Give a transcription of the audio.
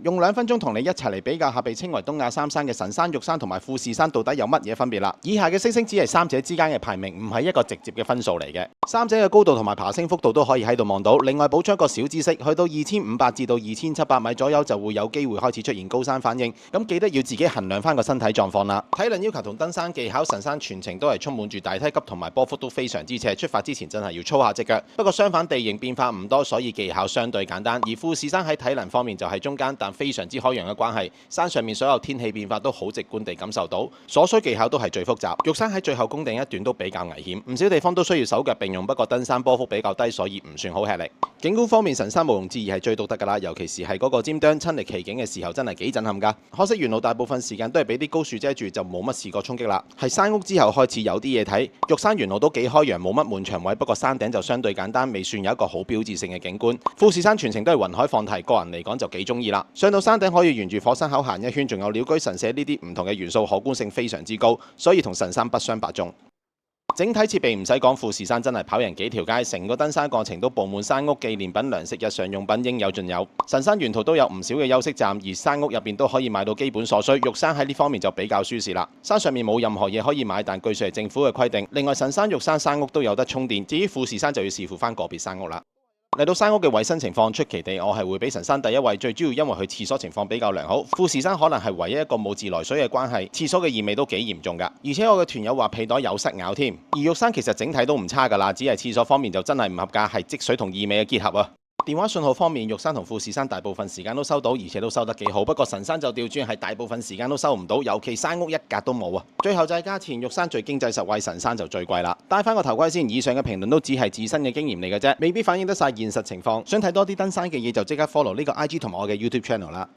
用2分鐘同你一齊嚟比較下被稱為東亞三山嘅神山、玉山同埋富士山到底有乜嘢分別啦？以下嘅星星只係三者之間嘅排名，唔係一個直接嘅分數嚟嘅。三者嘅高度同埋爬升幅度都可以喺度望到。另外補充一個小知識，去到2500至到2700米左右就會有機會開始出現高山反應，咁記得要自己衡量翻個身體狀況啦。體能要求同登山技巧，神山全程都係充滿住大梯級同埋波幅都非常之斜，出發之前真係要操下隻腳。不過相反地形變化唔多，所以技巧相對簡單。而富士山喺體能方面就係中間，但非常之開揚嘅關係，山上面所有天氣變化都好直觀地感受到，所需技巧都係最複雜。玉山喺最後攻頂一段都比較危險，唔少地方都需要手腳並用，不過登山波幅比較低，所以唔算好吃力。景觀方面，神山毋庸置疑係最獨特㗎啦，尤其是係嗰個尖端親歷其境嘅時候，真係幾震撼㗎。可惜沿路大部分時間都係俾啲高樹遮住，就冇乜試過衝擊啦。係山屋之後開始有啲嘢睇，玉山沿路都幾開揚，冇乜滿場位，不過山頂就相對簡單，未算有一個好標誌性嘅景觀。富士山全程都係雲海放題，個人嚟講就幾中意啦。上到山頂可以沿住火山口行一圈，仲有鳥居神社呢啲唔同嘅元素，可觀性非常之高，所以同神山不相伯仲。整體設備唔使講，富士山真係跑贏幾條街，成個登山過程都佈滿山屋、紀念品、糧食、日常用品應有盡有。神山沿途都有唔少嘅休息站，而山屋入邊都可以買到基本所需。玉山喺呢方面就比較舒適啦，山上面冇任何嘢可以買，但據說係政府嘅規定。另外神山、玉山山屋都有得充電，至於富士山就要視乎翻個別山屋啦。嚟到山屋嘅衞生情況，出奇地我係會俾神山第一位，最主要因為佢廁所情況比較良好。富士山可能係唯一一個冇自來水嘅關係，廁所嘅異味都幾嚴重㗎。而且我嘅團友話屁袋有虱咬添。而玉山其實整體都唔差㗎啦，只係廁所方面就真係唔合格，係積水同異味嘅結合啊。電話信號方面，玉山同富士山大部分時間都收到，而且都收得幾好。不過神山就調轉，係大部分時間都收唔到，尤其山屋一格都冇啊。最後就係價錢，玉山最經濟實惠，神山就最貴啦。戴翻個頭盔先，以上嘅評論都只係自身嘅經驗嚟嘅啫，未必反映得晒現實情況。想睇多啲登山嘅嘢就即刻 follow 呢個 IG 同埋我嘅 YouTube channel 啦。